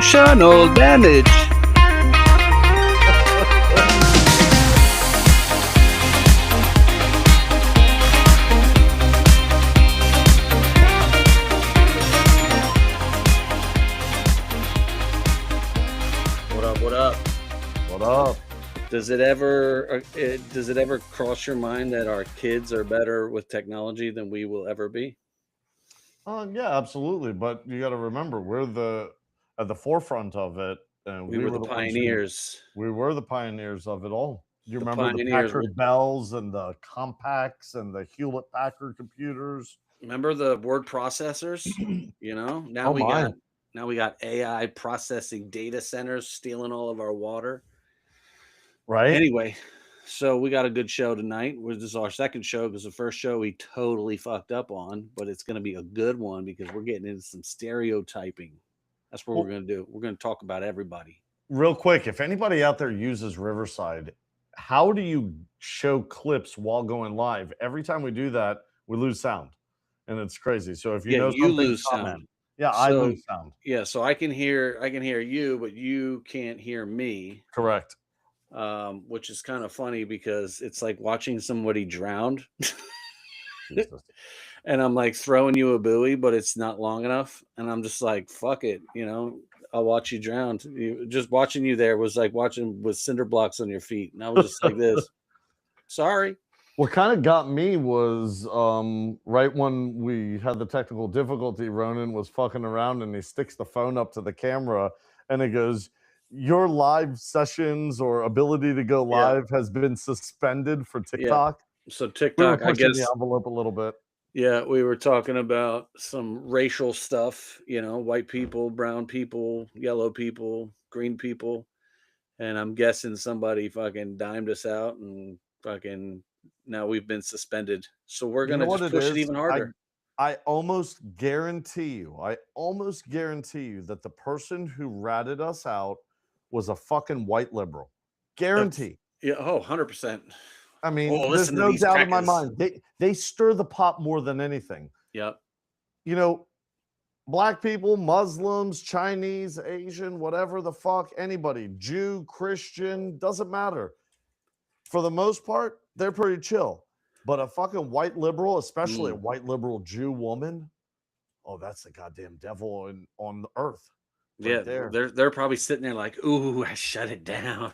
Emotional damage. What up? What up? What up? Does it ever cross your mind that our kids are better with technology than we will ever be? Yeah, absolutely. But you got to remember, we're at the forefront of it, and We we were were the the ones who pioneers. we were the pioneers of it all. You The remember the pioneers. Packard Bells and the Compacts and the Hewlett Packard computers? Remember the word processors? Now Oh we my! got AI processing data centers stealing all of our water. Right? Anyway, so we got a good show tonight. This is our second show because the first show we totally fucked up on, but it's going to be a good one because we're getting into some stereotyping. That's what we're Well, going to do. We're going to talk about everybody. real quick, if anybody out there uses Riverside, how do you show clips while going live? Every time we do that, we lose sound, and it's crazy. So if you Yeah, know you something, lose comment. sound. Yeah, I So lose sound. yeah, so I can hear you, but you can't hear me. Correct. Which is kind of funny because it's like watching somebody drowned. Jesus. And I'm like throwing you a buoy, but it's not long enough. And I'm just like, fuck it, I'll watch you drown. Just watching you there was like watching with cinder blocks on your feet. And I was just like this. Sorry. What kind of got me was right when we had the technical difficulty, Ronan was fucking around and he sticks the phone up to the camera and it goes, your live sessions or ability to go Yeah. live has been suspended for Yeah. TikTok. So We were TikTok, I pushing guess, the envelope a little bit. yeah, we were talking about some racial stuff, white people, brown people, yellow people, green people. And I'm guessing somebody fucking dimed us out and fucking now we've been suspended. So we're You know gonna what just it push it is? even harder. I almost guarantee you that the person who ratted us out was a fucking white liberal. That's Guarantee. yeah, oh, 100%. I mean, Oh, there's listen to no these doubt in my crackers. mind. They stir the pot more than anything. Yep. You know, black people, Muslims, Chinese, Asian, whatever the fuck, anybody, Jew, Christian, doesn't matter. For the most part, they're pretty chill. But a fucking white liberal, especially a white liberal Jew woman, oh, that's the goddamn devil on the earth. Yeah, Right there. they're probably sitting there like, "Ooh, I shut it down."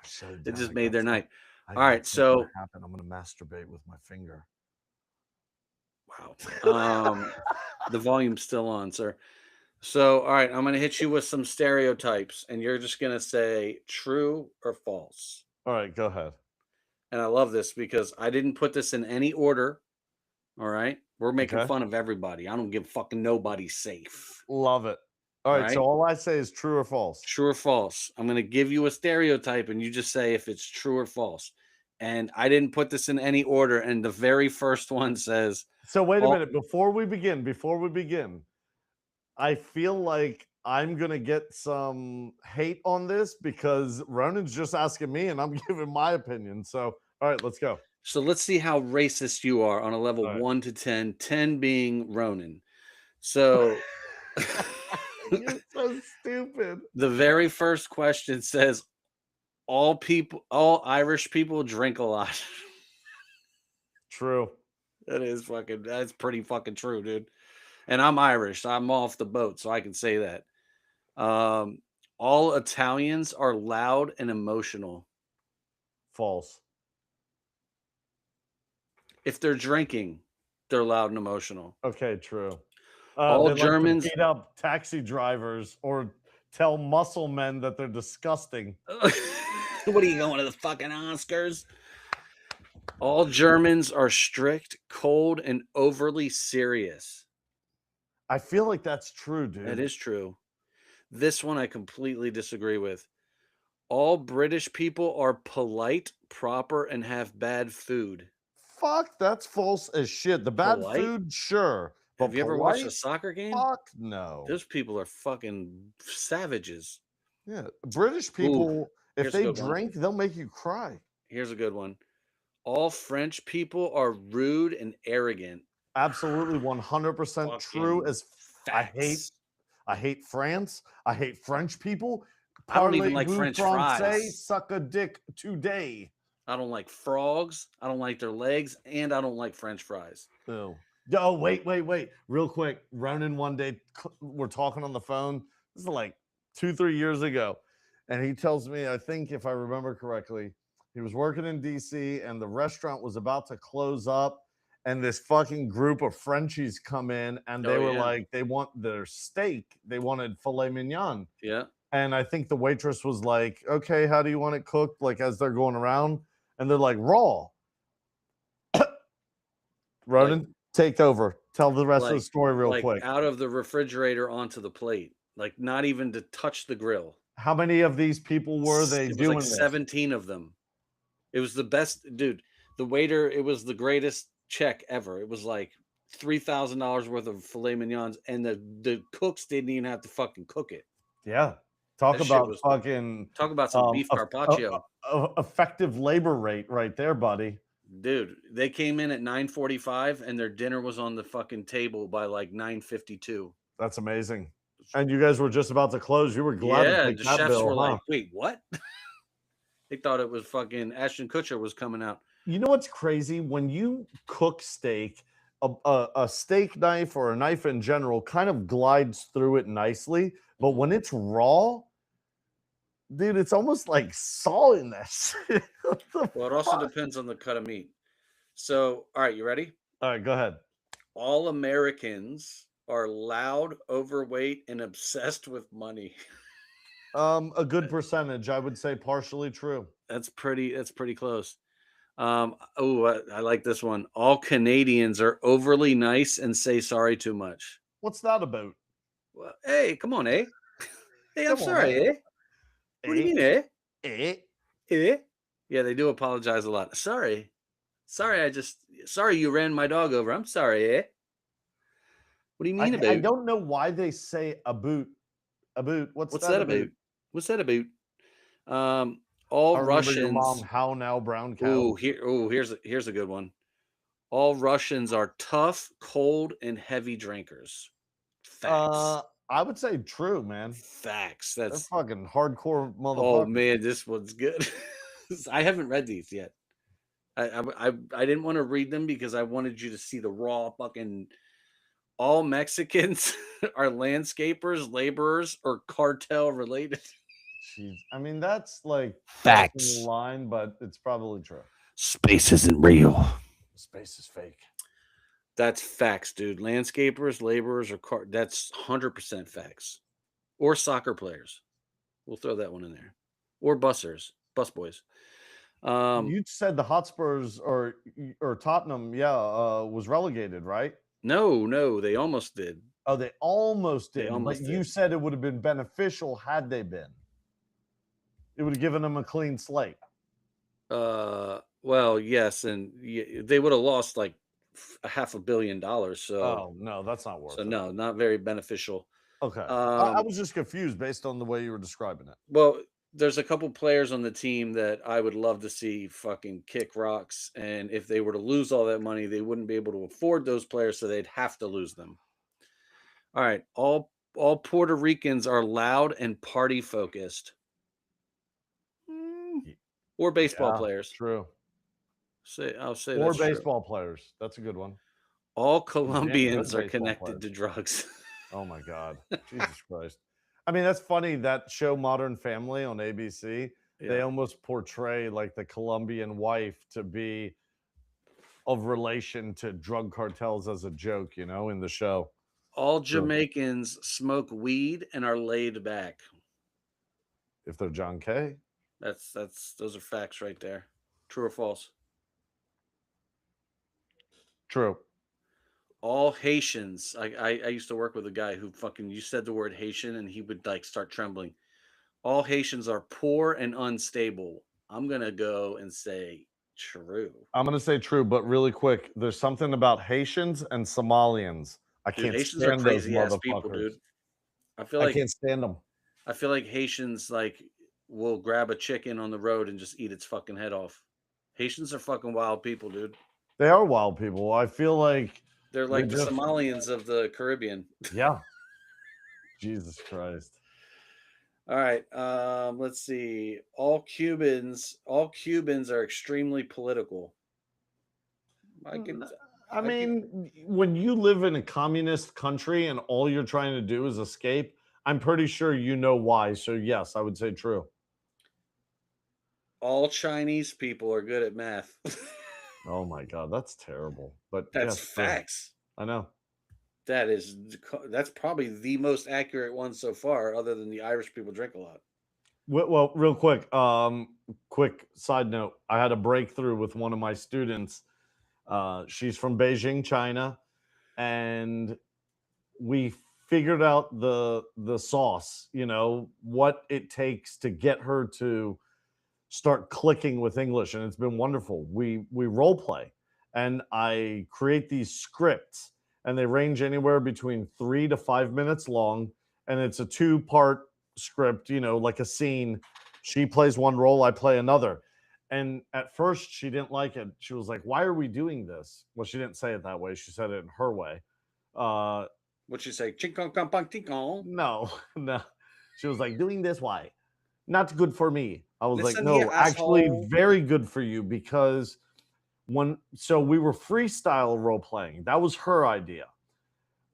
Shut it It down. just I made got their some- night. I All got right, something to so happen. I'm gonna masturbate with my finger. wow. The volume's still on, sir. So, all right, I'm gonna hit you with some stereotypes, and you're just gonna say true or false. All right, go ahead. And I love this because I didn't put this in any order. All right. We're making Okay. fun of everybody. I don't give fucking nobody safe. Love it. All All right, so right. all I say is true or false. True or false. I'm going to give you a stereotype and you just say if it's true or false. And I didn't put this in any order. And the very first one says, So wait a all, minute, before we begin, I feel like I'm gonna get some hate on this because Ronan's just asking me and I'm giving my opinion. So all right, let's go. so let's see how racist you are on a level All right. 1 to 10, 10 being Ronan. So You're so stupid. the very first question says, all Irish people drink a lot. True. That's pretty fucking true, dude. And I'm Irish. So I'm off the boat, so I can say that. Um, all Italians are loud and emotional. False. If they're drinking, they're loud and emotional. Okay, true. All They like to Germans. beat up taxi drivers or tell muscle men that they're disgusting. What are you going to the fucking Oscars? All Germans are strict, cold, and overly serious. I feel like that's true, dude. That is true. This one I completely disagree with. All British people are polite, proper, and have bad food. Fuck, that's false as shit. The bad Polite? food, sure. But Have you ever watched a polite? soccer game? Fuck no. Those people are fucking savages. Yeah, British people, if here's a they good one. drink, they'll make you cry. Here's a good one. All French people are rude and arrogant. Absolutely 100% true. Fucking As I hate, facts. I hate France. I hate French people. I don't even like Parlez-vous French français? fries. Suck a dick today. I don't like frogs. I don't like their legs, and I don't like French fries. Oh. Oh, wait. Real quick. Ronan one day, we're talking on the phone. This is like 2-3 years ago. And he tells me, I think if I remember correctly, he was working in DC and the restaurant was about to close up. And this fucking group of Frenchies come in and they were like, they want their steak. They wanted filet mignon. Yeah. And I think the waitress was like, okay, how do you want it cooked? Like as they're going around. And they're like, raw. Ronan, take over. Tell the rest of the story real quick. Out of the refrigerator onto the plate, like not even to touch the grill. How many of these people were they It was doing like this? 17 of them. It was the best, dude. The waiter, it was the greatest check ever. It was like $3,000 worth of filet mignons, and the cooks didn't even have to fucking cook it. Yeah. Talk That shit about was fucking talk about some beef carpaccio. effective labor rate right there, buddy. Dude, they came in at 9:45 and their dinner was on the fucking table by like 9:52. That's amazing. And you guys were just about to close. You were glad to Yeah, take the that chefs bill, were huh? like, "Wait, what?" They thought it was fucking Ashton Kutcher was coming out. You know what's crazy? When you cook steak, a steak knife or a knife in general kind of glides through it nicely. But when it's raw, dude, it's almost like sawing that shit. Well, it also depends on the cut of meat. So, all right, you ready? All right, go ahead. All Americans are loud, overweight, and obsessed with money. A good percentage, I would say, partially true. That's pretty close. I like this one. All Canadians are overly nice and say sorry too much. What's that about? Well, hey, come on, eh? Hey, I'm Come on, sorry, eh? What do you mean, eh? Eh? Eh? Yeah, they do apologize a lot. Sorry. Sorry you ran my dog over. I'm sorry, eh? What do you mean about? I don't know why they say a boot. A boot. What's that about? What's that about? All I remember your mom. Russians. How now, brown cow? Here's a good one. All Russians are tough, cold, and heavy drinkers. Facts. I would say true, man. Facts. They're That's fucking hardcore oh motherfuckers. man, this one's good. I haven't read these yet. I didn't want to read them because I wanted you to see the raw fucking. All Mexicans are landscapers, laborers, or cartel related. Jeez. I mean, that's like Facts. crossing the line, but it's probably true. Space isn't real. Space is fake. That's facts, dude. Landscapers, laborers, or that's 100% facts. Or soccer players. We'll throw that one in there. Or busers, busboys. You said the Hotspurs or Tottenham, was relegated, right? No, they almost did. Oh, they almost did. But you said it would have been beneficial had they been. It would have given them a clean slate. Well, yes, and they would have lost like $500 million. So, oh no, that's not worth it. So no, not very beneficial. Okay, I was just confused based on the way you were describing it. Well, there's a couple players on the team that I would love to see fucking kick rocks, and if they were to lose all that money, they wouldn't be able to afford those players, so they'd have to lose them. All right, all Puerto Ricans are loud and party focused. Or baseball players. True. I'll say or that's baseball true. players. That's a good one. All Colombians are connected to drugs. Oh my God. Jesus Christ. I mean, that's funny. That show Modern Family on ABC, they almost portray like the Colombian wife to be of relation to drug cartels as a joke, in the show. All Jamaicans smoke weed and are laid back. If they're John Kay. Those are facts right there. True or false? True. All Haitians. I used to work with a guy who you said the word Haitian and he would like start trembling. All Haitians are poor and unstable. I'm gonna go and say true. I'm gonna say true, but really quick, there's something about Haitians and Somalians. Haitians are crazy ass people, dude. I can't stand them. I feel like Haitians will grab a chicken on the road and just eat its fucking head off. Haitians are fucking wild people, dude. They are wild people. I feel like they're like the Somalians of the Caribbean. Yeah. Jesus Christ. All right. Let's see. All Cubans are extremely political. I could I I could mean, when you live in a communist country and all you're trying to do is escape, I'm pretty sure you know why. So yes, I would say true. all Chinese people are good at math. Oh my God, that's terrible. But That's yes, true. facts. I know. That's probably the most accurate one so far, other than the Irish people drink a lot. Well, real quick side note. I had a breakthrough with one of my students. She's from Beijing, China, and we figured out the sauce. You know what it takes to get her to start clicking with English, and it's been wonderful. We role play, and I create these scripts, and they range anywhere between 3 to 5 minutes long, and it's a two-part script. You know, like a scene. She plays one role, I play another. And at first, she didn't like it. She was like, "Why are we doing this?" Well, she didn't say it that way. She said it in her way. Uh, What you say? Ching kong kong pong ting kong. no, no. She was like, "Doing this, why? Not good for me." I was like, Listen here, "No, actually asshole. very good for you because we were freestyle role playing. That was her idea.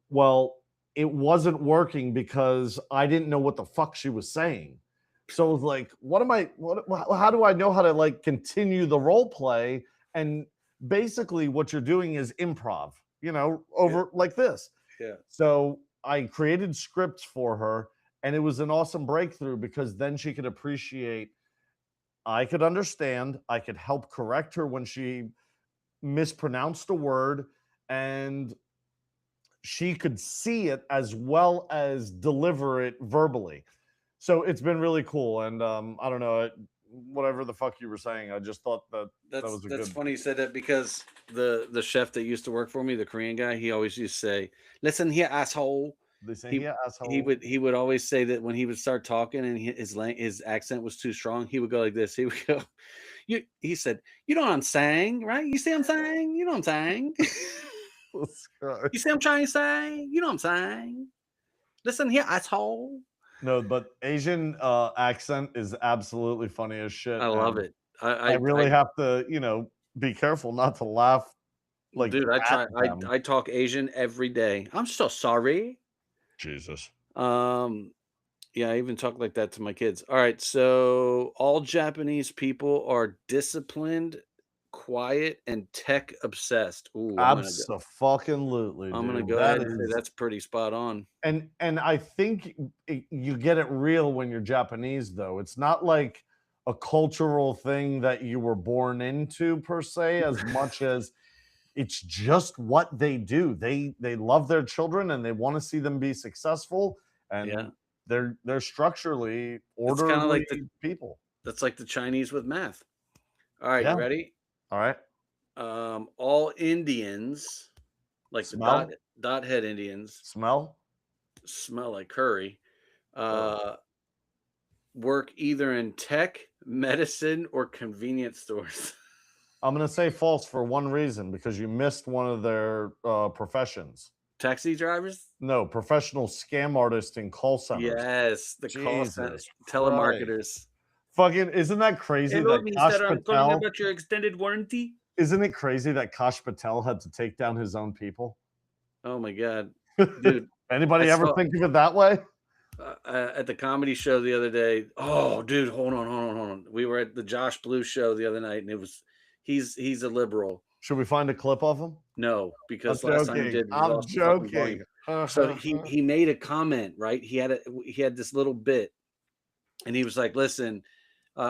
Well, it wasn't working because I didn't know what the fuck she was saying. So I was like, how do I know how to like continue the role play? And basically what you're doing is improv, Yeah, over like this. yeah. So I created scripts for her, and it was an awesome breakthrough because then she could appreciate, I could understand, I could help correct her when she mispronounced a word, and she could see it as well as deliver it verbally. So it's been really cool. And I don't know, whatever the fuck you were saying, I just thought that that That's was a that's good. funny you said that because the chef that used to work for me, the Korean guy, he always used to say, "Listen here, asshole." They say, He yeah, he asshole. would he would always say that when he would start talking and his accent was too strong, he would go like this. He would go, he said, "You know what I'm saying, right? You see what I'm saying? You know what I'm saying? Jesus You Christ. see what I'm trying to say? You know what I'm saying? Listen here, asshole." No, but Asian accent is absolutely funny as I shit. love And it. I really have to, be careful not to laugh like Dude, I at try. them. I talk Asian every day. I'm so sorry. Jesus. Um, yeah, I even talk like that to my kids. All right, so all Japanese people are disciplined, quiet, and tech obsessed. Ooh, Absolutely, I'm gonna dude. go That ahead and say is, that's pretty spot on. and I think you get it real when you're Japanese, though. It's not like a cultural thing that you were born into per se, as much as it's just what they do. They love their children and they want to see them be successful, Yeah, and they're structurally it's kind of orderly like the people. that's like the Chinese with math. All right, you Yeah. ready? All right. All Indians, like the Smell, dot head Indians, smell. smell like curry. Oh. Uh, work either in tech, medicine, or convenience stores. I'm gonna say false for one reason, because you missed one of their professions. Taxi drivers? No, professional scam artist in call centers. Yes, the call center Jesus Christ. telemarketers. Fucking, isn't that crazy Hello, that Kash mister. I'm calling Patel, about your extended warranty. isn't it crazy that Kash Patel had to take down his own people? Oh my god, dude! I Anybody ever saw think of it that way? at the comedy show the other day. Oh, dude, hold on. We were at the Josh Blue show the other night, and it was he's a liberal. Should we find a clip of him? No, I'm because last time he joking. did, we I'm lost the fucking joking. volume. So he made a comment, right? He had this little bit, and he was like, "Listen."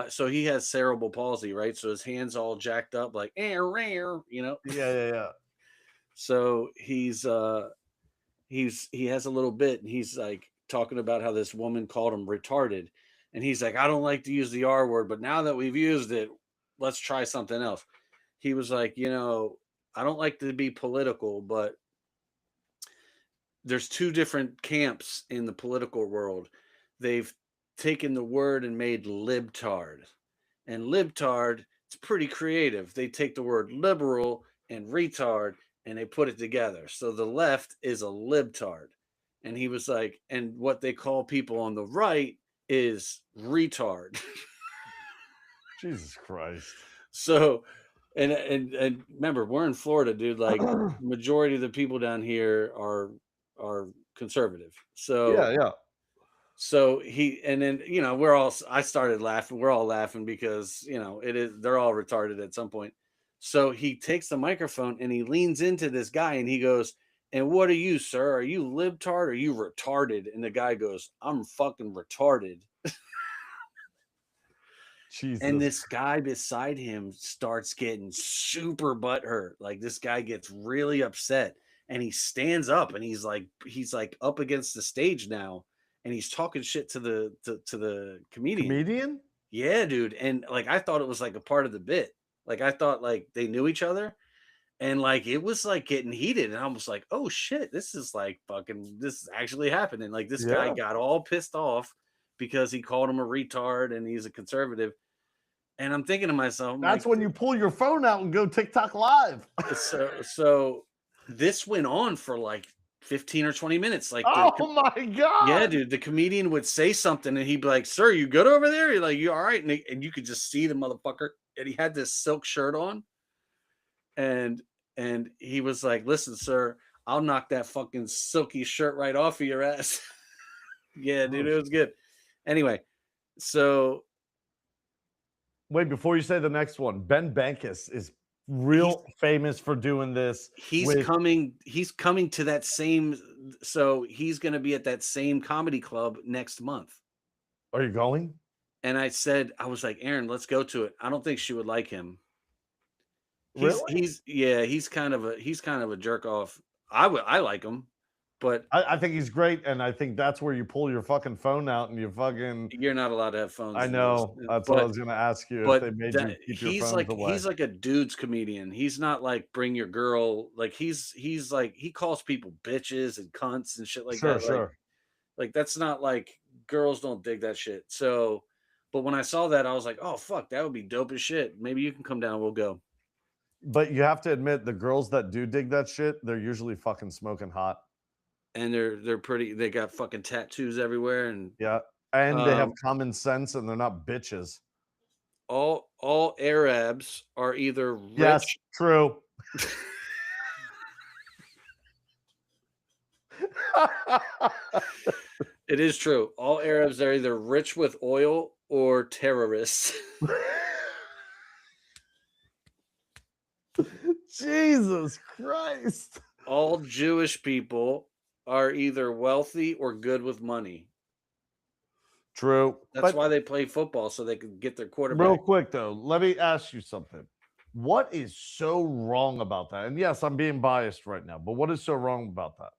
So he has cerebral palsy, right? So his hands all jacked up, like rare, you know. Yeah, yeah, yeah. So he has a little bit, and he's like talking about how this woman called him retarded, and he's like, I don't like to use the R word, but now that we've used it, let's try something else. He was like, I don't like to be political, but there's two different camps in the political world. They've taken the word and made libtard. And libtard, it's pretty creative. They take the word liberal and retard and they put it together. So the left is a libtard. And he was like, and what they call people on the right is retard. Jesus Christ. So, and remember, we're in Florida, dude. Like, majority of the people down here are conservative. Yeah, yeah. So he, and then I started laughing. We're all laughing because they're all retarded at some point. So he takes the microphone and he leans into this guy and he goes, "And what are you, sir? Are you libtard or are you retarded?" And the guy goes, "I'm fucking retarded." Jesus. And this guy beside him starts getting super butthurt. Like, this guy gets really upset and he stands up and he's like up against the stage now and he's talking shit to the comedian. Comedian? Yeah, dude. And like, I thought it was like a part of the bit. Like, I thought like they knew each other and like it was like getting heated and I was like, "Oh shit, this is actually happening." Like, this guy Yeah. got all pissed off because he called him a retard and he's a conservative. And I'm thinking to myself, I'm That's like, when you pull your phone out and go TikTok live. so this went on for like 15 or 20 minutes. Like, Oh my God. yeah, dude, the comedian would say something and he'd be like, "Sir, you good over there?" You're like, "You all right?" And you could just see the motherfucker. And he had this silk shirt on. And he was like, "Listen, sir, I'll knock that fucking silky shirt right off of your ass." Yeah, dude, it was good. Anyway, so Wait, before you say the next one, Ben Bankus is real famous for doing this. he's coming to that same, so he's going to be at that same comedy club next month. Are you going? And I was like, "Aaron, let's go to it." I don't think she would like him. Really? He's kind of a jerk off. I like him, but I think he's great, and I think that's where you pull your fucking phone out and you fucking. you're not allowed to have phones. I know. That's what I was going to ask you. If they made you keep your phones away. he's like a dude's comedian. He's not like bring your girl. Like, he's like, he calls people bitches and cunts and shit like Sure, that. sure. Like that's not like, girls don't dig that shit. So, but when I saw that, I was like, "Oh fuck, that would be dope as shit. Maybe you can come down. We'll go." But you have to admit, the girls that do dig that shit, they're usually fucking smoking hot. And they're pretty. They got fucking tattoos everywhere, and Yeah, and they have common sense, and they're not bitches. all Arabs are either rich. Yes, true. It is true. All Arabs are either rich with oil or terrorists. Jesus Christ. All Jewish people are either wealthy or good with money. True. That's why they play football, so they can get their quarterback. Real quick though, let me ask you something. What is so wrong about that? And yes, I'm being biased right now, but what is so wrong about that?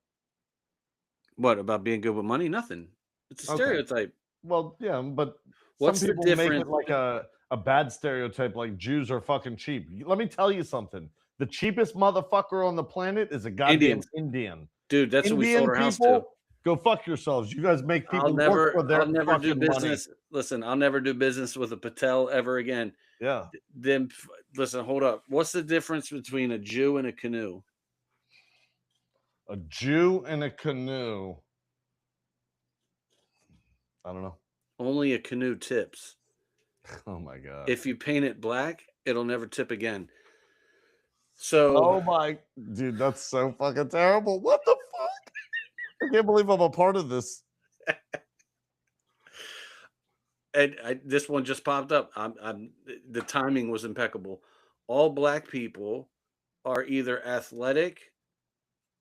What about being good with money? Nothing. It's a Okay. stereotype. Well, yeah, but What's some the people make difference? it like a bad stereotype, like Jews are fucking cheap. Let me tell you something. The cheapest motherfucker on the planet is a goddamn Indian. Dude, that's what we sold our house to. Go fuck yourselves. You guys make people I'll never do fucking business. money. Listen, I'll never do business with a Patel ever again. Yeah. Then listen, hold up. What's the difference between a Jew and a canoe? A Jew and a canoe. I don't know. Only a canoe tips. Oh my God. If you paint it black, it'll never tip again. So, oh my dude, that's so fucking terrible. What the fuck? I can't believe I'm a part of this. And this one just popped up. The timing was impeccable. All black people are either athletic,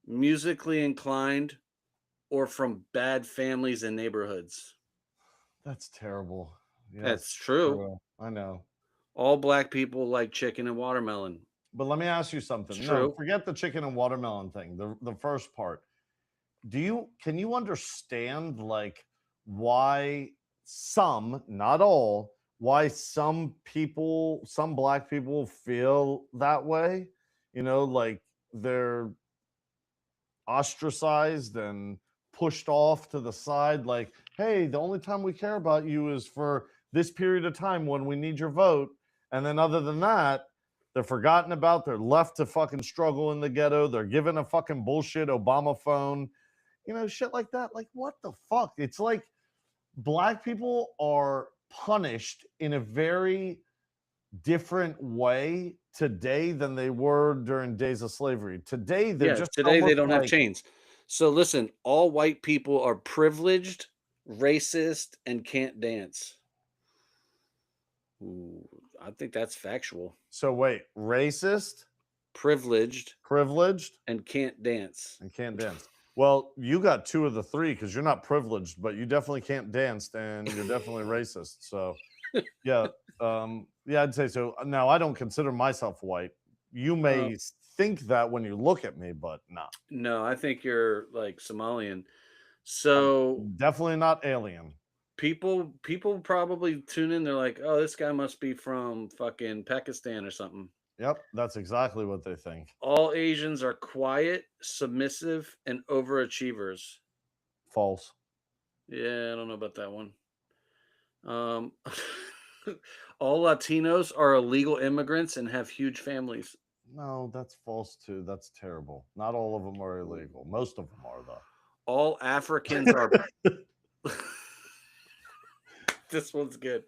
musically inclined, or from bad families and neighborhoods. That's terrible. Yes, that's true. I know. All black people like chicken and watermelon. But let me ask you something. It's no, true. Forget the chicken and watermelon thing. The first part. Can you understand like why some, not all, why some black people feel that way? You know, like they're ostracized and pushed off to the side, like, hey, the only time we care about you is for this period of time when we need your vote. And then other than that, they're forgotten about. They're left to fucking struggle in the ghetto. They're given a fucking bullshit Obama phone. shit like that. Like, what the fuck? It's like black people are punished in a very different way today than they were during days of slavery. Today, they're Yeah, just today they almost don't have like, chains. So listen, all white people are privileged, racist, and can't dance. Ooh, I think that's factual. so wait, racist, Privileged privileged, and can't dance. and can't dance. Well, you got two of the three because you're not privileged, but you definitely can't dance and you're definitely racist. So yeah, yeah, I'd say so. Now I don't consider myself white. You Uh, may think that when you look at me, but no, no, I think you're like Somalian. I'm So definitely not alien. people probably tune in. They're like, "Oh, this guy must be from fucking Pakistan or something." Yep, that's exactly what they think. All Asians are quiet, submissive, and overachievers. False. Yeah, I don't know about that one. Um, all Latinos are illegal immigrants and have huge families. No, that's false too. That's terrible. Not all of them are illegal. Most of them are though. All Africans are. This one's good.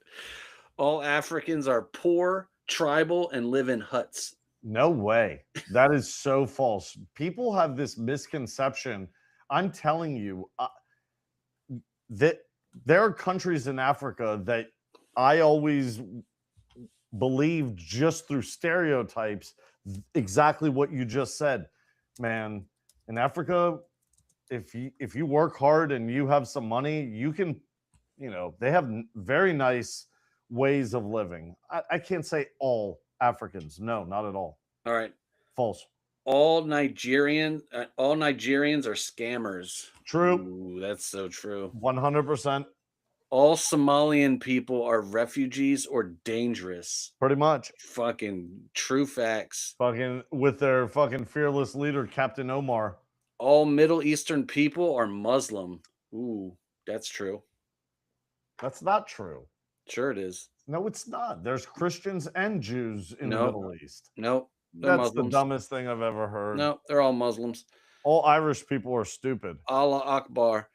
All Africans are poor, tribal, and live in huts. No way. That is so false. People have this misconception. I'm telling you that there are countries in Africa that I always believed just through stereotypes exactly what you just said. Man, in Africa, if you work hard and you have some money, you can, they have very nice ways of living. I can't say all Africans. No, not at all. All right. False. All Nigerians are scammers. True. Ooh, that's so true. 100%. All Somalian people are refugees or dangerous. Pretty much. Fucking true facts. Fucking with their fucking fearless leader, Captain Omar. All Middle Eastern people are Muslim. Ooh, that's true. That's not true. Sure it is. No, it's not. There's Christians and Jews in the No, Middle East. no, they're That's the Muslims. dumbest thing I've ever heard. No, they're all Muslims. All Irish people are stupid. Allah Akbar.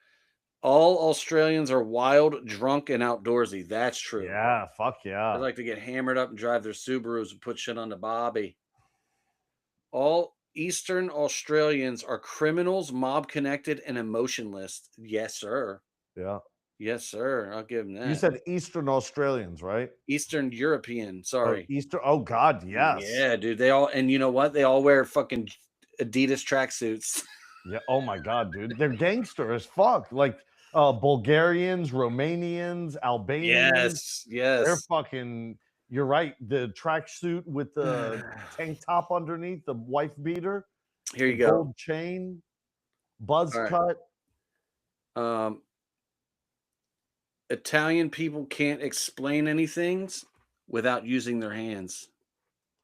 All Australians are wild, drunk, and outdoorsy. That's true. Yeah, fuck They yeah. like to get hammered up and drive their Subarus and put shit on the Bobby. All Eastern Australians are criminals, mob connected, and emotionless. Yes, sir. Yeah. Yes, sir. I'll give them that. You said Eastern Australians, right? Eastern European. Oh, Sorry. Eastern. Oh God, yes. Yeah, dude. They all, and you know what? They all wear fucking Adidas tracksuits. Yeah. Oh my God, dude. They're gangster as fuck. Like Bulgarians, Romanians, Albanians. Yes, They're yes. fucking. You're right. The tracksuit with the tank top underneath, the wife beater, Here you the go. gold chain, buzz All right. cut. Italian people can't explain anything without using their hands.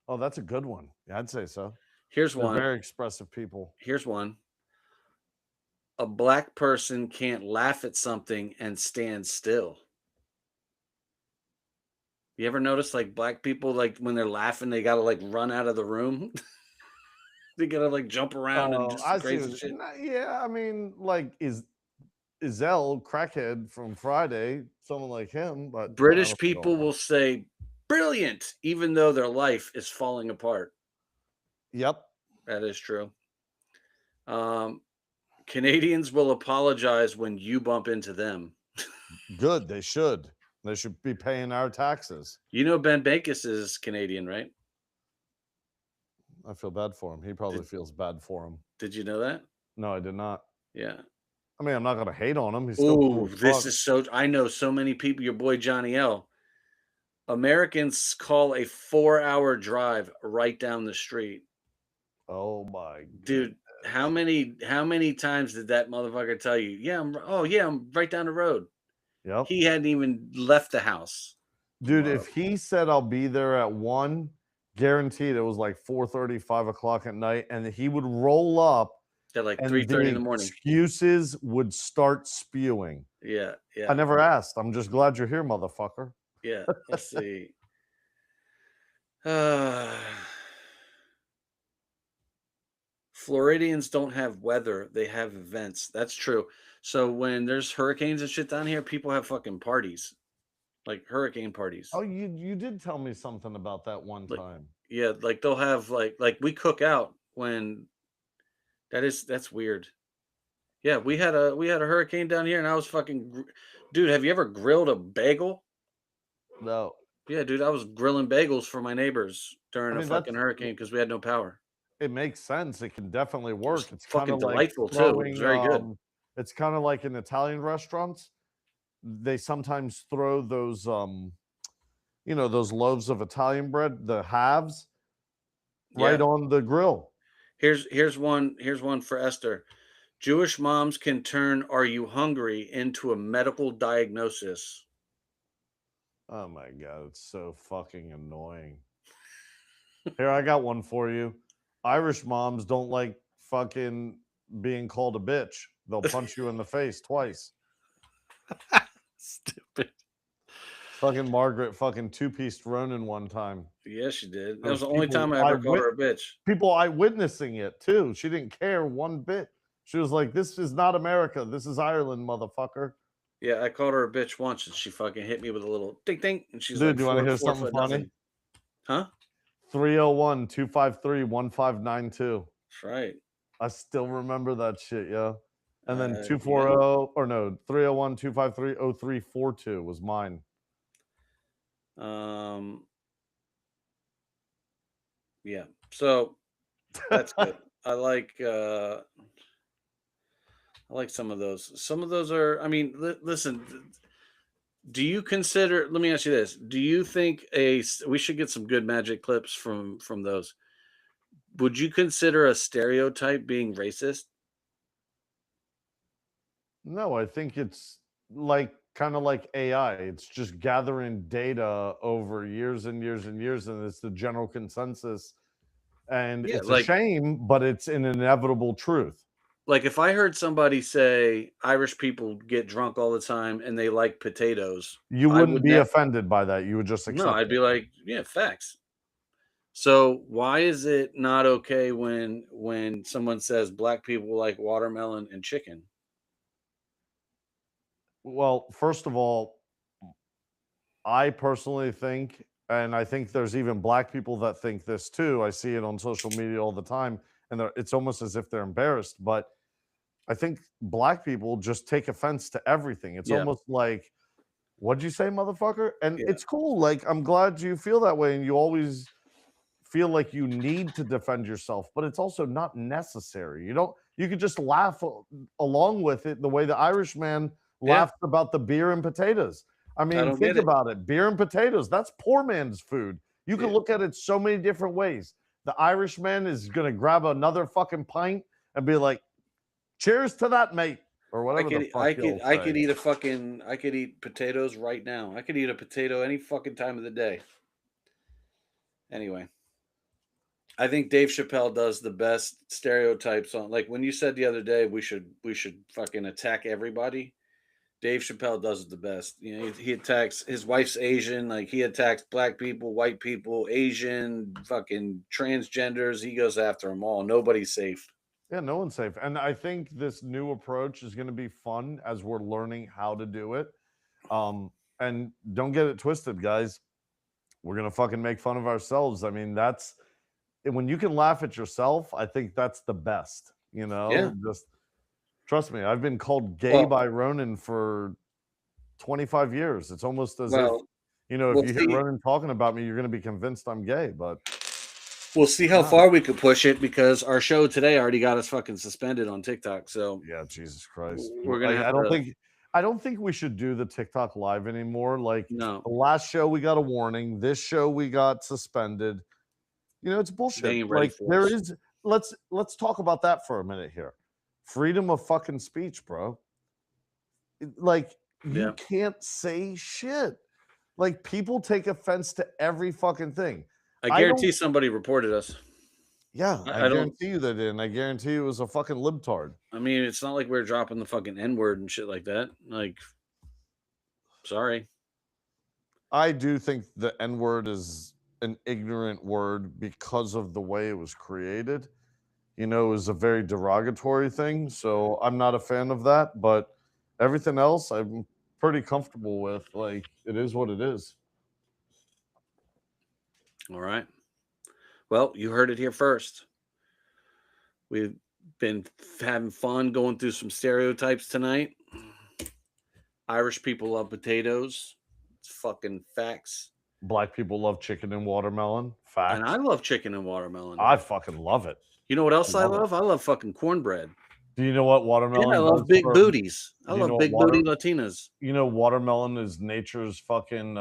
Oh, that's a good one. Yeah, I'd say so. Here's They're one. very expressive people. Here's one. A black person can't laugh at something and stand still. You ever notice like black people, like when they're laughing, they gotta like run out of the room? They gotta like jump around and do Oh, some I see. crazy shit. Yeah, I mean, like Izell crackhead from Friday, someone like him, but I British don't people know. will say brilliant, even though their life is falling apart. Yep. That is true. Canadians will apologize when you bump into them. Good. They should. They should be paying our taxes. You know Ben Bakis is Canadian, right? I feel bad for him. He probably feels bad for him. Did you know that? No, I did not. Yeah. I mean, I'm not gonna hate on him. He's still cool Oh, as this fuck. is so. I know so many people. Your boy Johnny L. Americans call a 4-hour drive right down the street. Oh my Dude, how many times did that motherfucker tell you? Yeah, I'm right down the road. Yep. He hadn't even left the house. Dude, if he said I'll be there at 1, guaranteed it was like 4:30, 5 o'clock at night, and he would roll up At like and 3:30 in the morning. excuses would start spewing. Yeah, I yeah, never asked. I'm just glad you're here, motherfucker. yeah. Let's see. Floridians don't have weather, they have events. That's true. So when there's hurricanes and shit down here, people have fucking parties, like hurricane parties. Oh, you did tell me something about that one Like, time. yeah, like they'll have like we cook out when that's weird. Yeah, we had a hurricane down here, and I was dude. Have you ever grilled a bagel? No, Yeah, dude, I was grilling bagels for my neighbors I during a mean fucking hurricane because we had no power. it makes sense. It can definitely It was work. It's kind fucking of like delightful too. It was throwing. very good. It's kind of like in Italian restaurants. They sometimes throw those those loaves of Italian bread, the halves, right Yeah. on the grill. Here's one for Esther. Jewish moms can turn "Are you hungry?" into a medical diagnosis. Oh my god, it's so fucking annoying. Here, I got one for you. Irish moms don't like fucking being called a bitch. They'll punch you in the face twice. Stupid. Fucking Margaret fucking two-pieced Ronan one time. Yes, she did. That There was was the only time I ever called her a bitch. people eyewitnessing it too. She didn't care one bit. She was like, "This is not America. This is Ireland, motherfucker." Yeah, I called her a bitch once, and she fucking hit me with a little ding ding, and she's Dude, like you want to hear four something foot funny? nothing. Huh? 301-253-1592. That's right. I still remember that shit, yo. And then Yeah. 240 or no, 301-253-0342 was mine. Um. Yeah. So that's good. I like some of those. Some of those are. I mean, listen. Do you consider? Let me ask you this: Do you think we should get some good magic clips from those? Would you consider a stereotype being racist? No, I think it's like kind of like AI. It's just gathering data over years and years and years, and it's the general consensus. And Yeah, it's a shame, but it's an inevitable truth. like if I heard somebody say Irish people get drunk all the time and they like potatoes, You I wouldn't would be not. offended by that. You would just No, accept I'd it. be like, yeah, facts. So why is it not okay when someone says black people like watermelon and chicken? Well, first of all, I personally think, and I think there's even black people that think this too. I see it on social media all the time, and it's almost as if they're embarrassed. But I think black people just take offense to everything. It's Yeah, almost like, "What'd you say, motherfucker?" And yeah, it's cool. Like, I'm glad you feel that way, and you always feel like you need to defend yourself, but it's also not necessary. You don't. You could just laugh along with it the way the Irishman yeah. laughed about the beer and potatoes. I I mean, don't get think it. about it. Beer and potatoes, that's poor man's food. You can Yeah, look at it so many different ways. The Irishman is going to grab another fucking pint and be like, "Cheers to that, mate," or I whatever the could fuck I could he'll I say. could eat potatoes right now. I could eat a potato any fucking time of the day. Anyway, I think Dave Chappelle does the best stereotypes on, like when you said the other day we should fucking attack everybody. Dave Chappelle does it the best. You know, he attacks his wife's Asian, like he attacks black people, white people, Asian, fucking transgenders. He goes after them all. Nobody's safe. Yeah, no one's safe. And I think this new approach is going to be fun as we're learning how to do it. And don't get it twisted, guys. We're going to fucking make fun of ourselves. I mean, when you can laugh at yourself, I think that's the best, Yeah. just trust me. I've been called gay Well, by Ronan for 25 years. It's almost as if, well, if we'll you hear see. Ronan talking about me, you're going to be convinced I'm gay, but We'll see how no. far we could push it because our show today already got us fucking suspended on TikTok. So Yeah, Jesus Christ. we're gonna I have don't to. think I don't think we should do the TikTok live anymore. Like No, the last show we got a warning, this show we got suspended. It's they bullshit. ain't ready Like for there us. is let's talk about that for a minute here. Freedom of fucking speech, bro. Like you Yeah, can't say shit. Like people take offense to every fucking thing. I I don't guarantee somebody reported us. Yeah, I I don't. guarantee you they didn't. I guarantee you it was a fucking libtard. I mean, it's not like we're dropping the fucking N word and shit like that. Like, sorry. I do think the N word is an ignorant word because of the way it was created. is a very derogatory thing. So I'm not a fan of that. But everything else, I'm pretty comfortable with. Like, it is what it is. All right. Well, you heard it here first. We've been having fun going through some stereotypes tonight. Irish people love potatoes. It's fucking facts. Black people love chicken and watermelon. Fact. And I love chicken and watermelon. I fucking love it. You know what else I love it. love? I love fucking cornbread. Do you know what watermelon? Yeah, I love does big for- booties. I you love know big what booty Latinas. You know, watermelon is nature's fucking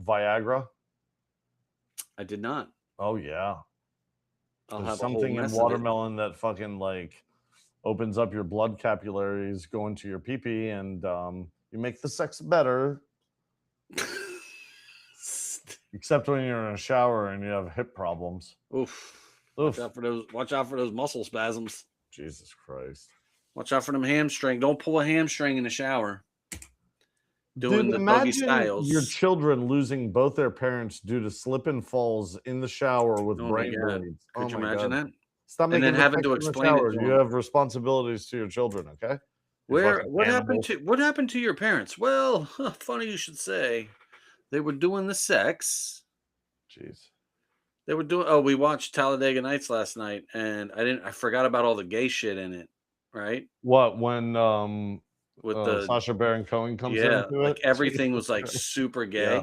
Viagra. I did not. Oh yeah. I'll There's have a whole something in mess of it. watermelon that fucking like opens up your blood capillaries, go into your pee-pee, and you make the sex better. Except when you're in a shower and you have hip problems. Oof. Oof. Watch out for those muscle spasms. Jesus Christ. Watch out for them hamstring. Don't pull a hamstring in the shower. Doing Dude, the Doggy imagine Styles. your children losing both their parents due to slip and falls in the shower with Oh my brain God. bleeds. Could you my imagine God. that? Stop And making then having to mistakes in the explain it shower. to You them. have responsibilities to your children, okay? You fucking What animals. happened to your parents? Well, funny you should say. They were doing the sex. Jeez. They were doing. We watched Talladega Nights last night, and I forgot about all the gay shit in it. Right? What when With the Sacha Baron Cohen comes yeah, into like it? everything was Jesus like Christ. super gay. Yeah.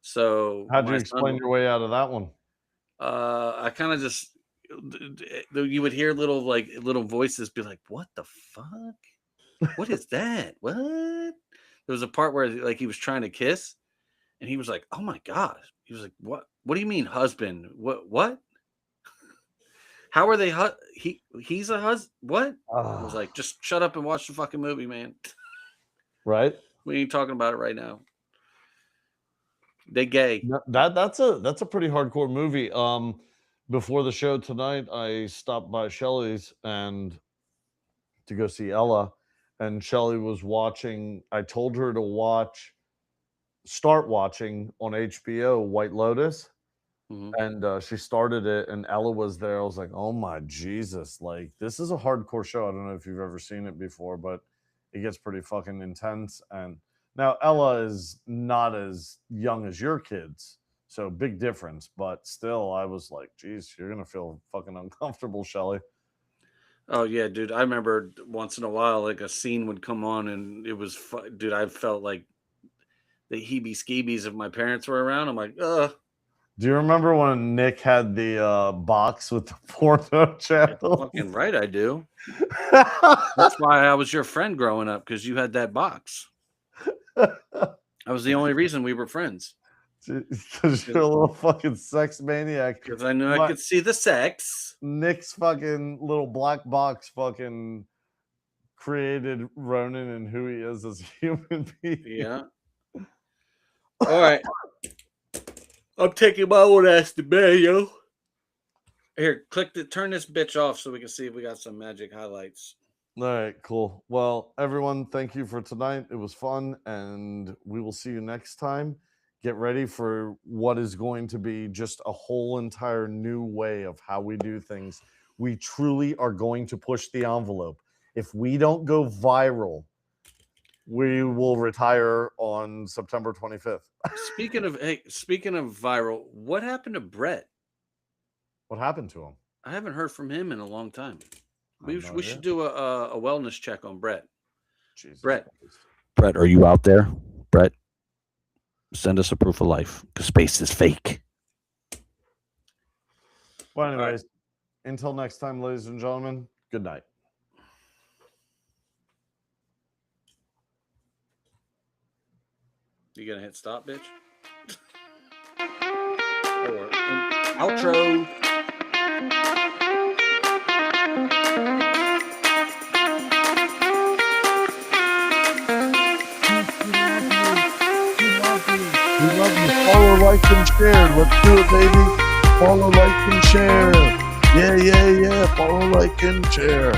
So How'd you my explain son, your way out of that one? I kind of just you would hear little voices be like, "What the fuck? What is that? What?" There was a part where like he was trying to kiss, and he was like, "Oh my god!" He was like, "What? What do you mean, husband? What? How are they? He's a husband? What?" I was like, "Just shut up and watch the fucking movie, man. Right? We ain't talking about it right now." They gay. That's a pretty hardcore movie. Before the show tonight, I stopped by Shelley's and to go see Ella, and Shelley was watching. I told her to start watching on HBO White Lotus, Mhm. and she started it, and Ella was there. I was like, oh my Jesus, like this is a hardcore show. I don't know if you've ever seen it before, but it gets pretty fucking intense. And now Ella is not as young as your kids, so big difference. But still, I was like, geez, you're gonna feel fucking uncomfortable, Shelley. Oh yeah, dude. I remember once in a while, like a scene would come on, and it was, dude. I felt like the heebie-skeebies if my parents were around. I'm like, ugh. Do you remember when Nick had the box with the porno channel? Fucking right, I do. That's why I was your friend growing up, because you had that box. That was the only reason we were friends. Because you're a little fucking sex maniac. Because I knew I could see the sex. Nick's fucking little black box fucking created Ronan and who he is as a human being. Yeah. All right. I'm taking my old ass to bed, yo. Here, turn this bitch off so we can see if we got some magic highlights. All right, cool. Well, everyone, thank you for tonight. It was fun, and we will see you next time. Get ready for what is going to be just a whole entire new way of how we do things. We truly are going to push the envelope. If we don't go viral, we will retire on September 25th. Speaking of viral, what happened to Brett? What happened to him? I haven't heard from him in a long time. I have no We idea. should do a wellness check on Brett. Jesus Brett. Christ. Brett, are you out there? Brett, send us a proof of life, because space is fake. Well, anyways, until next time, ladies and gentlemen, good night. You gonna hit stop, bitch? Or outro. We love you. Follow, like, and share. Let's do it, baby. Follow, like, and share. Yeah. Follow, like, and share.